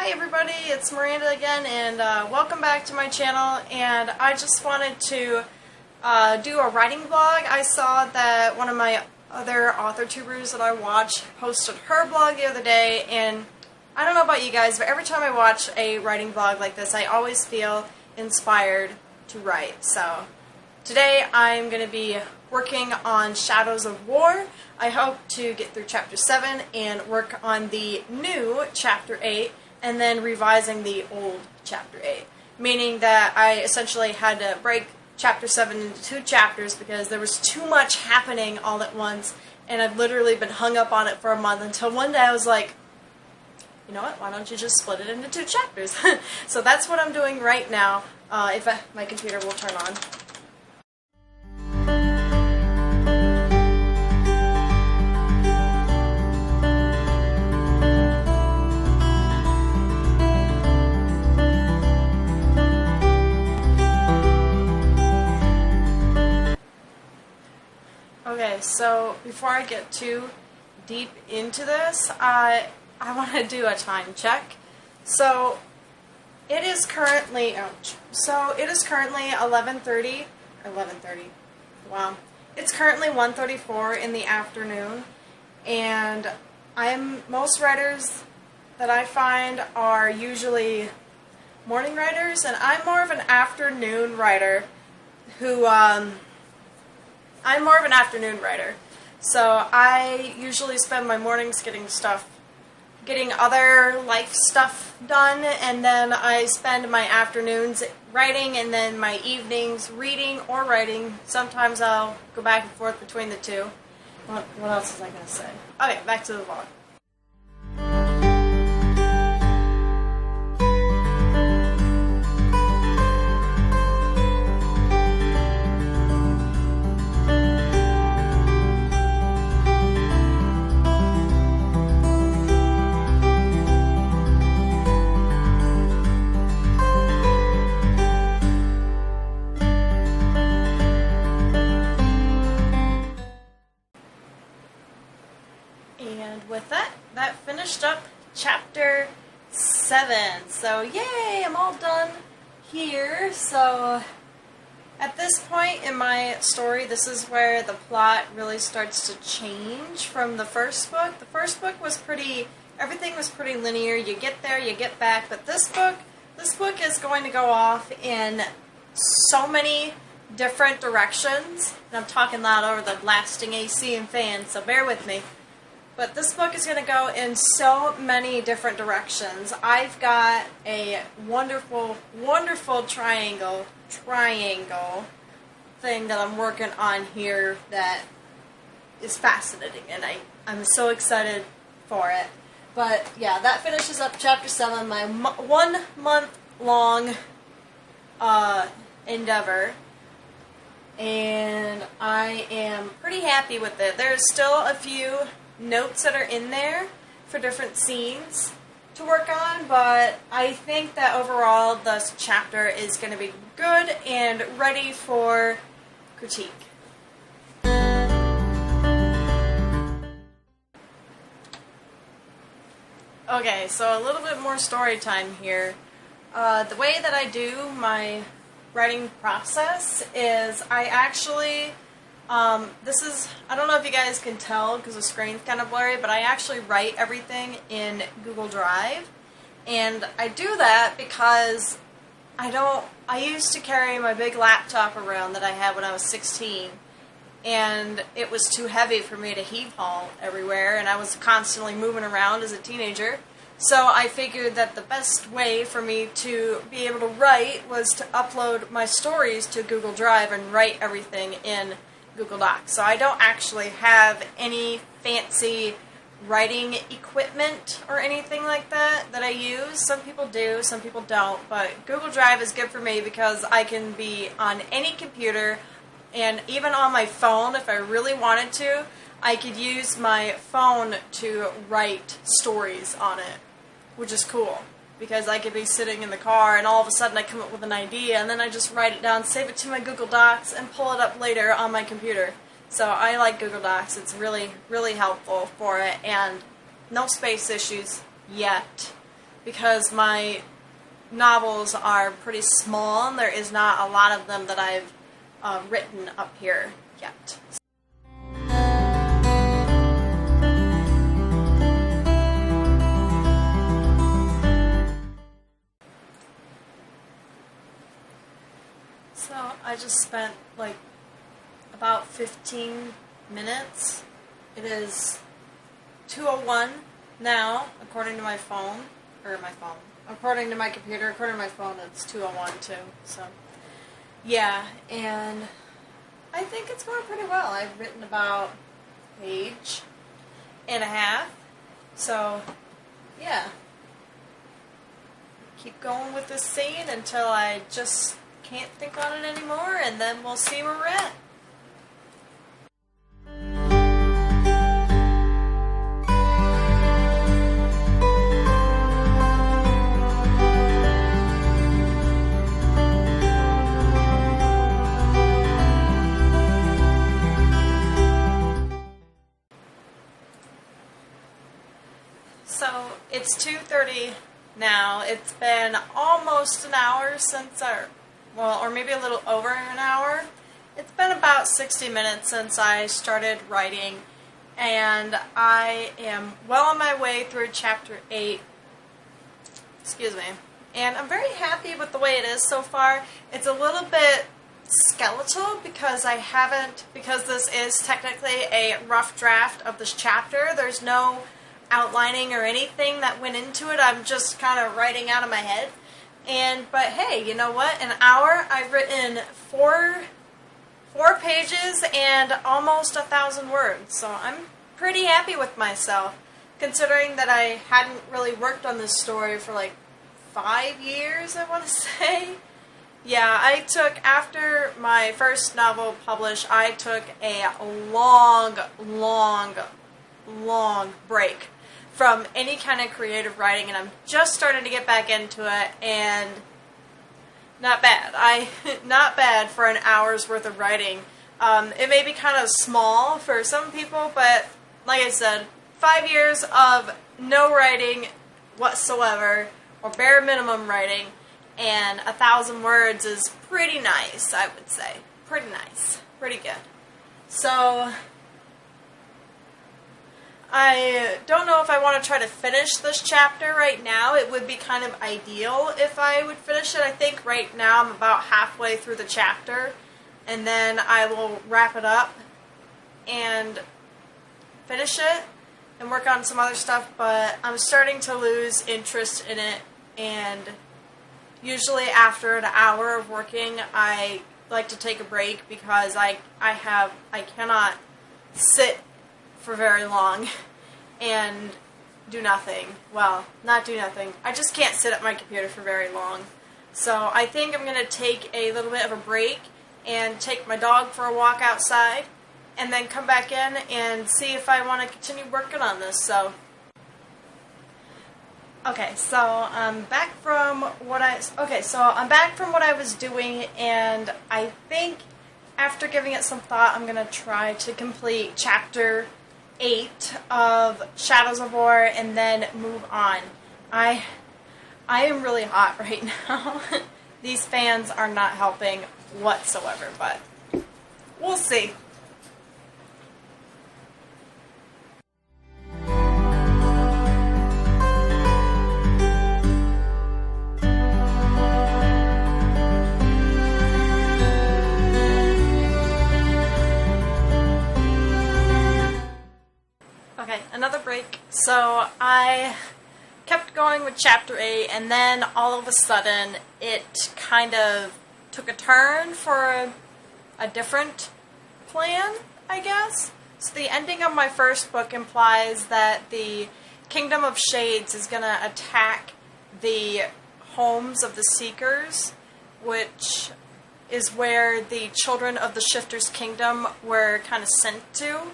Hi everybody, it's Miranda again, and welcome back to my channel. And I just wanted to do a writing vlog. I saw that one of my other author tubers that I watch posted her blog the other day, and I don't know about you guys, but every time I watch a writing vlog like this, I always feel inspired to write. So today I'm going to be working on Shadows of War. I hope to get through Chapter 7 and work on the new Chapter 8 and then revising the old Chapter 8. Meaning that I essentially had to break Chapter 7 into 2 chapters because there was too much happening all at once, and I've literally been hung up on it for a month until one day I was like, you know what, why don't you just split it into 2 chapters? So that's what I'm doing right now, if my computer will turn on. Okay, so before I get too deep into this, I want to do a time check. So it is currently 11:30. Wow. It's currently 1:34 in the afternoon, and most writers that I find are usually morning writers, and I'm more of an afternoon writer So I usually spend my mornings getting other life stuff done, and then I spend my afternoons writing, and then my evenings reading or writing. Sometimes I'll go back and forth between the two. What else was I going to say? Okay, back to the vlog. And with that finished up Chapter 7. So yay, I'm all done here. So at this point in my story, this is where the plot really starts to change from the first book. The first book was everything was pretty linear. You get there, you get back. But this book is going to go off in so many different directions. And I'm talking loud over the blasting AC and fans, so bear with me. But this book is going to go in so many different directions. I've got a wonderful, wonderful triangle thing that I'm working on here that is fascinating, and I'm so excited for it. But yeah, that finishes up Chapter 7, my 1 month long endeavor. And I am pretty happy with it. There's still a few notes that are in there for different scenes to work on, but I think that overall this chapter is going to be good and ready for critique. Okay, so a little bit more story time here. The way that I do my writing process is I actually I don't know if you guys can tell because the screen's kind of blurry, but I actually write everything in Google Drive. And I do that because I used to carry my big laptop around that I had when I was 16, and it was too heavy for me to heave haul everywhere, and I was constantly moving around as a teenager. So I figured that the best way for me to be able to write was to upload my stories to Google Drive and write everything in Google Docs. So I don't actually have any fancy writing equipment or anything like that I use. Some people do, some people don't, but Google Drive is good for me because I can be on any computer, and even on my phone if I really wanted to, I could use my phone to write stories on it, which is cool. Because I could be sitting in the car and all of a sudden I come up with an idea and then I just write it down, save it to my Google Docs, and pull it up later on my computer. So I like Google Docs. It's really, really helpful for it, and no space issues yet. because my novels are pretty small and there is not a lot of them that I've written up here yet. So I just spent like about 15 minutes. It is 2:01 now, according to my phone, according to my computer, according to my phone, it's 2:01 too. So, yeah, and I think it's going pretty well. I've written about a page and a half, so yeah. Keep going with this scene until I just can't think on it anymore, and then we'll see where we're at. So it's 2:30 now. It's been almost an hour since or maybe a little over an hour. It's been about 60 minutes since I started writing, and I am well on my way through chapter 8. Excuse me. And I'm very happy with the way it is so far. It's a little bit skeletal because this is technically a rough draft of this chapter. There's no outlining or anything that went into it. I'm just kind of writing out of my head. But hey, you know what? An hour, I've written four pages and almost 1,000 words. So I'm pretty happy with myself, considering that I hadn't really worked on this story for like 5 years, I want to say. Yeah, after my first novel published, I took a long break from any kind of creative writing, and I'm just starting to get back into it, and not bad. Not bad for an hour's worth of writing. It may be kind of small for some people, but like I said, 5 years of no writing whatsoever, or bare minimum writing, and 1,000 words is pretty nice, I would say. Pretty nice. Pretty good. So I don't know if I want to try to finish this chapter right now. It would be kind of ideal if I would finish it. I think right now I'm about halfway through the chapter, and then I will wrap it up and finish it and work on some other stuff, but I'm starting to lose interest in it, and usually after an hour of working, I like to take a break because I cannot sit for very long and do nothing. Well, not do nothing. I just can't sit at my computer for very long. So I think I'm going to take a little bit of a break and take my dog for a walk outside, and then come back in and see if I want to continue working on this. So, okay, so I'm back from what I was doing, and I think after giving it some thought, I'm going to try to complete chapter 8 of Shadows of War and then move on. I am really hot right now. These fans are not helping whatsoever, but we'll see. Okay, another break. So I kept going with chapter 8, and then all of a sudden it kind of took a turn for a different plan, I guess. So the ending of my first book implies that the Kingdom of Shades is going to attack the homes of the Seekers, which is where the children of the Shifter's Kingdom were kind of sent to.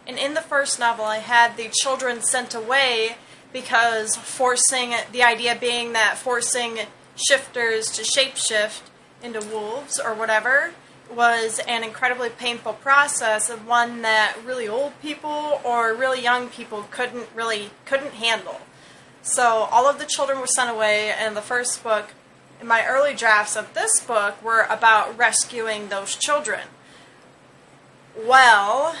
And in the first novel, I had the children sent away because the idea being that forcing shifters to shapeshift into wolves or whatever was an incredibly painful process, and one that really old people or really young people couldn't handle. So all of the children were sent away, and the first book, in my early drafts of this book, were about rescuing those children. Well,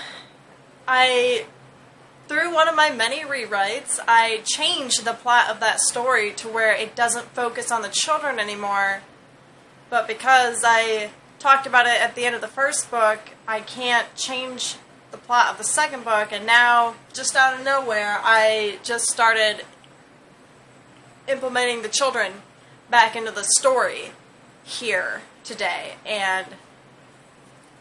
through one of my many rewrites, I changed the plot of that story to where it doesn't focus on the children anymore. But because I talked about it at the end of the first book, I can't change the plot of the second book, and now, just out of nowhere, I just started implementing the children back into the story here today, and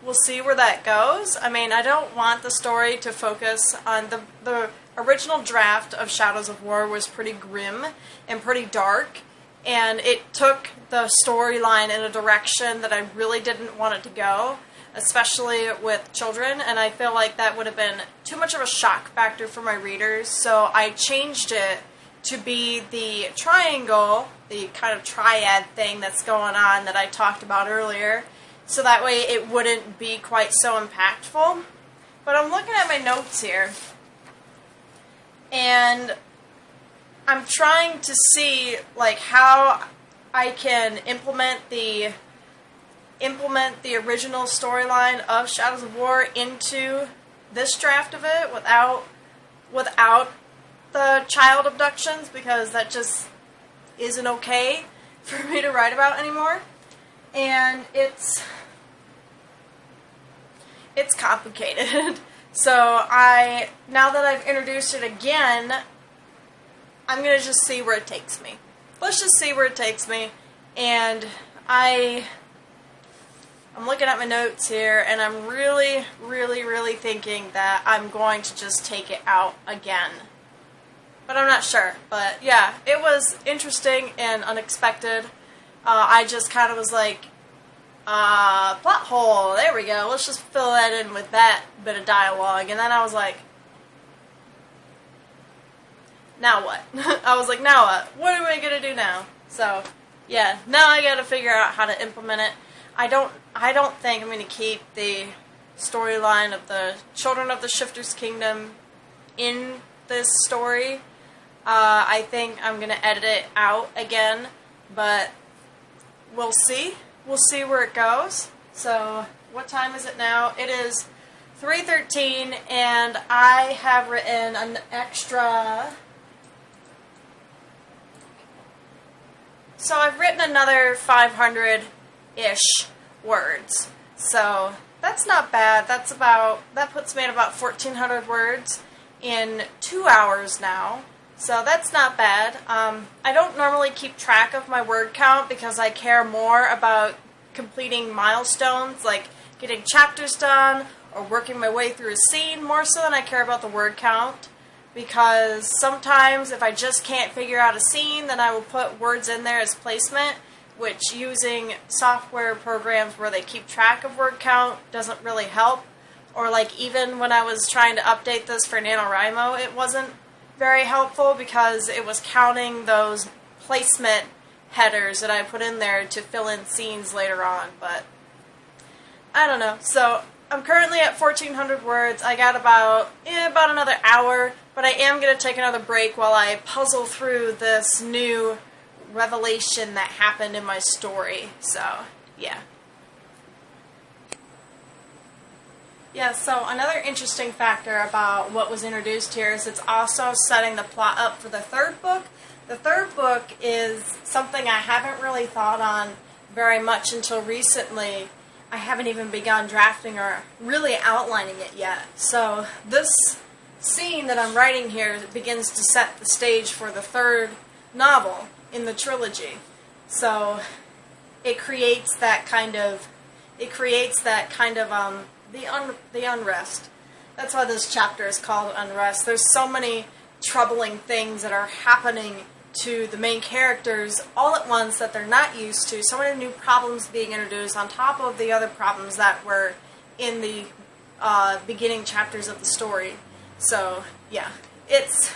we'll see where that goes. I mean, I don't want the story to focus on the original draft of Shadows of War was pretty grim and pretty dark, and it took the storyline in a direction that I really didn't want it to go, especially with children, and I feel like that would have been too much of a shock factor for my readers, so I changed it to be the triangle, the kind of triad thing that's going on that I talked about earlier, so that way it wouldn't be quite so impactful. But I'm looking at my notes here, and I'm trying to see like how I can implement the original storyline of Shadows of War into this draft of it without the child abductions, because that just isn't okay for me to write about anymore. And it's complicated. So now that I've introduced it again, I'm going to just see where it takes me. Let's just see where it takes me. And I'm looking at my notes here, and I'm really, really, really thinking that I'm going to just take it out again. But I'm not sure. But yeah, it was interesting and unexpected. I just kind of was like, plot hole, there we go, let's just fill that in with that bit of dialogue. And then I was like, now what? I was like, now what? What am I going to do now? So, yeah, now I got to figure out how to implement it. I don't think I'm going to keep the storyline of the Children of the Shifter's Kingdom in this story. I think I'm going to edit it out again, but we'll see. We'll see where it goes. So, what time is it now? It is 3:13, and I have written an extra... So, I've written another 500-ish words. So, that's not bad. That puts me at about 1,400 words in 2 hours now. So that's not bad. I don't normally keep track of my word count because I care more about completing milestones, like getting chapters done or working my way through a scene, more so than I care about the word count. Because sometimes if I just can't figure out a scene, then I will put words in there as placement, which using software programs where they keep track of word count doesn't really help. Or like even when I was trying to update this for NaNoWriMo, it wasn't very helpful because it was counting those placement headers that I put in there to fill in scenes later on, but I don't know. So I'm currently at 1,400 words. I got about another hour, but I am going to take another break while I puzzle through this new revelation that happened in my story. So, yeah. Yeah, so another interesting factor about what was introduced here is it's also setting the plot up for the third book. The third book is something I haven't really thought on very much until recently. I haven't even begun drafting or really outlining it yet. So this scene that I'm writing here begins to set the stage for the third novel in the trilogy. So it creates that kind of the unrest. That's why this chapter is called Unrest. There's so many troubling things that are happening to the main characters all at once that they're not used to. So many new problems being introduced on top of the other problems that were in the beginning chapters of the story. So, yeah. It's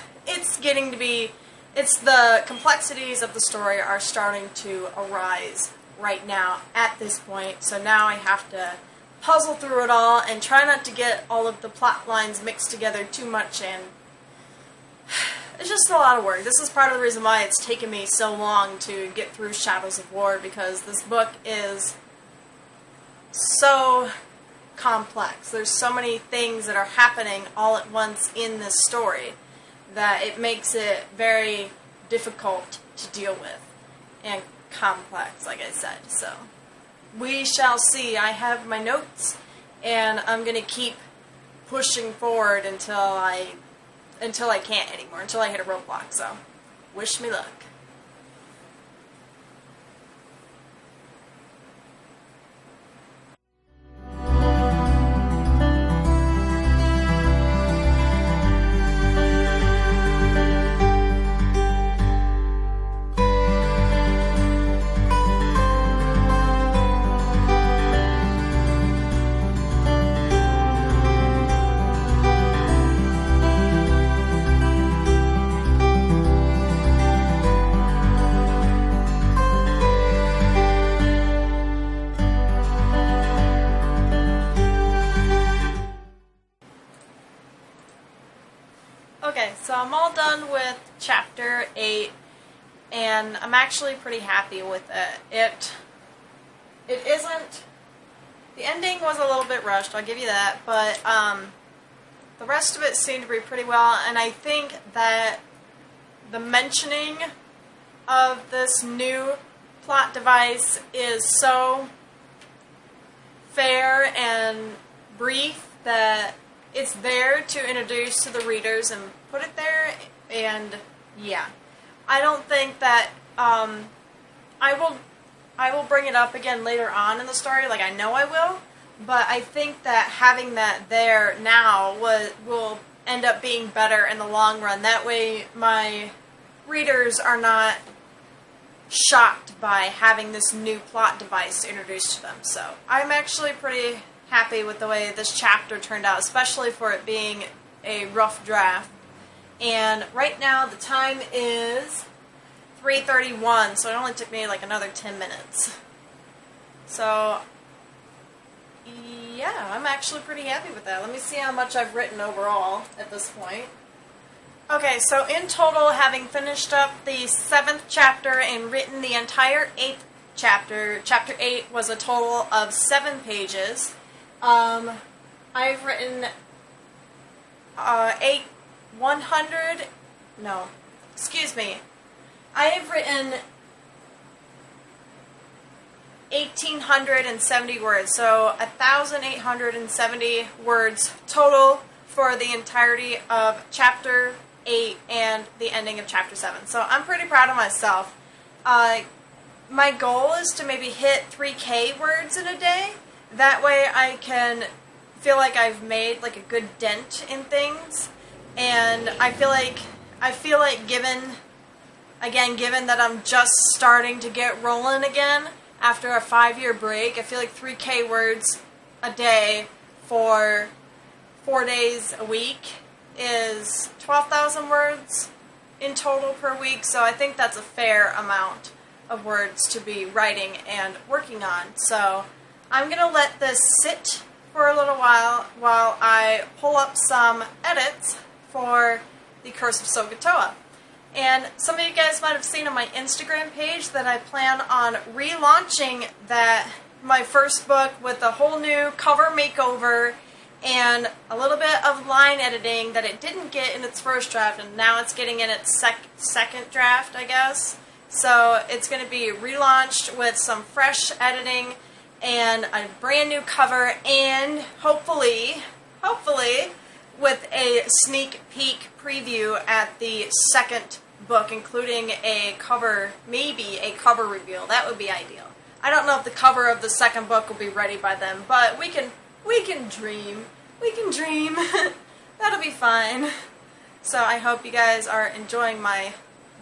the complexities of the story are starting to arise right now at this point. So now I have to puzzle through it all and try not to get all of the plot lines mixed together too much, and it's just a lot of work. This is part of the reason why it's taken me so long to get through Shadows of War, because this book is so complex. There's so many things that are happening all at once in this story that it makes it very difficult to deal with and complex, like I said. So we shall see. I have my notes, and I'm going to keep pushing forward until I can't anymore, until I hit a roadblock. So wish me luck. Okay, so I'm all done with Chapter 8, and I'm actually pretty happy with it. It isn't... The ending was a little bit rushed, I'll give you that, but the rest of it seemed to be pretty well, and I think that the mentioning of this new plot device is so fair and brief that it's there to introduce to the readers and put it there, and yeah. I don't think that, I will bring it up again later on in the story, like I know I will, but I think that having that there now will end up being better in the long run. That way my readers are not shocked by having this new plot device introduced to them. So I'm actually pretty happy with the way this chapter turned out, especially for it being a rough draft. And right now the time is 3:31, so it only took me like another 10 minutes. So yeah, I'm actually pretty happy with that. Let me see how much I've written overall at this point. Okay, so in total, having finished up the 7th chapter and written the entire 8th chapter, Chapter 8 was a total of 7 pages. I've written I have written 1,870 words, so 1,870 words total for the entirety of Chapter 8 and the ending of Chapter 7. So I'm pretty proud of myself. My goal is to maybe hit 3K words in a day. That way I can feel like I've made like a good dent in things, and I feel like given that I'm just starting to get rolling again after a 5-year break, I feel like 3K words a day for 4 days a week is 12,000 words in total per week, so I think that's a fair amount of words to be writing and working on. So I'm going to let this sit for a little while I pull up some edits for The Curse of Sokotoa. And some of you guys might have seen on my Instagram page that I plan on relaunching my first book with a whole new cover makeover and a little bit of line editing that it didn't get in its first draft, and now it's getting in its second draft, I guess. So it's going to be relaunched with some fresh editing and a brand new cover, and hopefully with a sneak peek preview at the second book, including a cover, maybe a cover reveal. That would be ideal. I don't know if the cover of the second book will be ready by then, but we can dream. We can dream. That'll be fine. So I hope you guys are enjoying my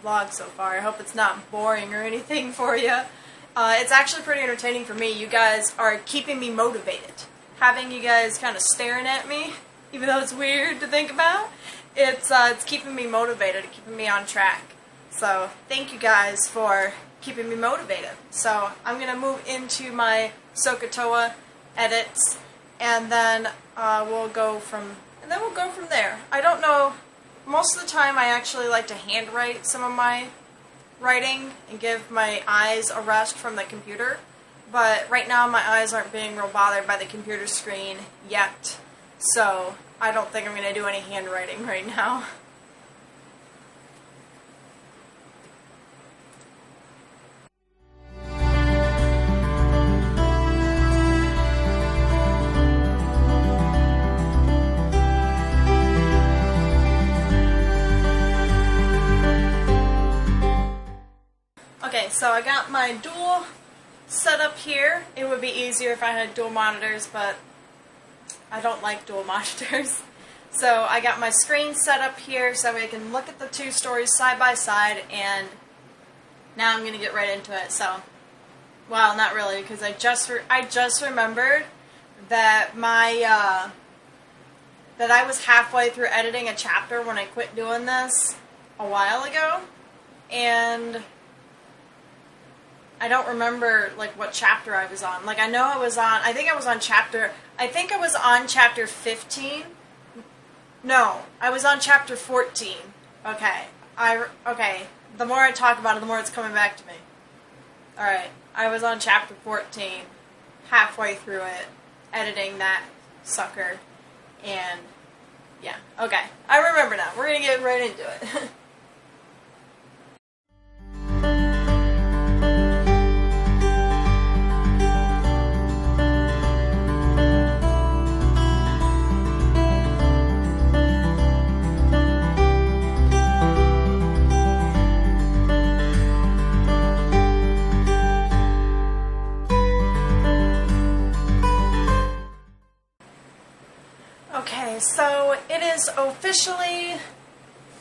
vlog so far. I hope it's not boring or anything for you. It's actually pretty entertaining for me. You guys are keeping me motivated. Having you guys kind of staring at me, even though it's weird to think about, it's keeping me motivated, keeping me on track. So thank you guys for keeping me motivated. So I'm going to move into my Sokotoa edits, and then we'll go from there. I don't know most of the time I actually like to handwrite some of my writing and give my eyes a rest from the computer. But right now my eyes aren't being real bothered by the computer screen yet, so I don't think I'm going to do any handwriting right now. Okay, so I got my dual set up here. It would be easier if I had dual monitors, but I don't like dual monitors. So I got my screen set up here so I can look at the two stories side by side, and now I'm going to get right into it. So, well, not really, because I just remembered that that I was halfway through editing a chapter when I quit doing this a while ago, and I don't remember, like, what chapter I was on. Like, I know I think I was on chapter 15. No, I was on chapter 14. Okay. The more I talk about it, the more it's coming back to me. Alright, I was on chapter 14, halfway through it, editing that sucker, and, yeah. Okay, I remember now. We're gonna get right into it. Okay, so it is officially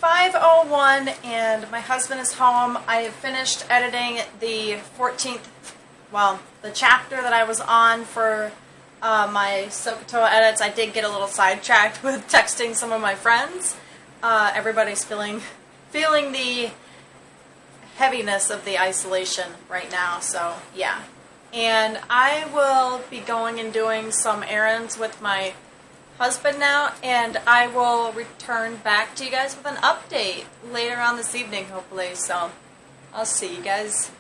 5:01 and my husband is home. I have finished editing the 14th, well, the chapter that I was on for my SOHCAHTOA edits. I did get a little sidetracked with texting some of my friends. Everybody's feeling the heaviness of the isolation right now, so yeah. And I will be going and doing some errands with my husband now, and I will return back to you guys with an update later on this evening, hopefully. So I'll see you guys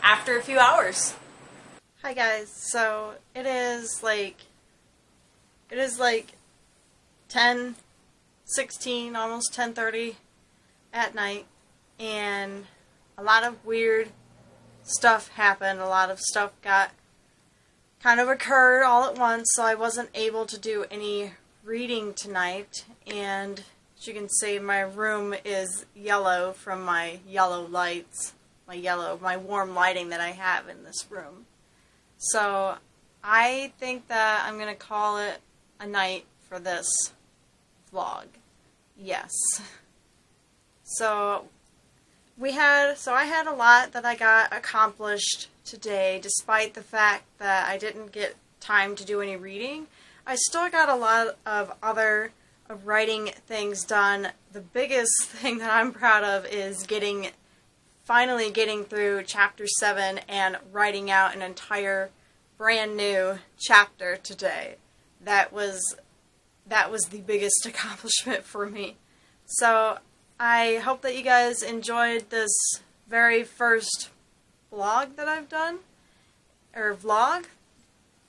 after a few hours. Hi guys. So it is like 10:16, almost 10:30 at night, and a lot of weird stuff happened. A lot of stuff kind of occurred all at once, so I wasn't able to do any reading tonight, and as you can see, my room is yellow from my yellow lights, my warm lighting that I have in this room. So I think that I'm going to call it a night for this vlog. Yes. So I had a lot that I got accomplished today, despite the fact that I didn't get time to do any reading. I still got a lot of other writing things done. The biggest thing that I'm proud of is finally getting through chapter 7 and writing out an entire brand new chapter today. That was the biggest accomplishment for me. So I hope that you guys enjoyed this very first vlog that I've done, or vlog.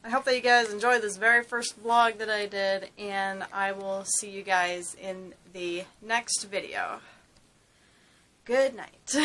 I hope that you guys enjoyed this very first vlog that I did, and I will see you guys in the next video. Good night.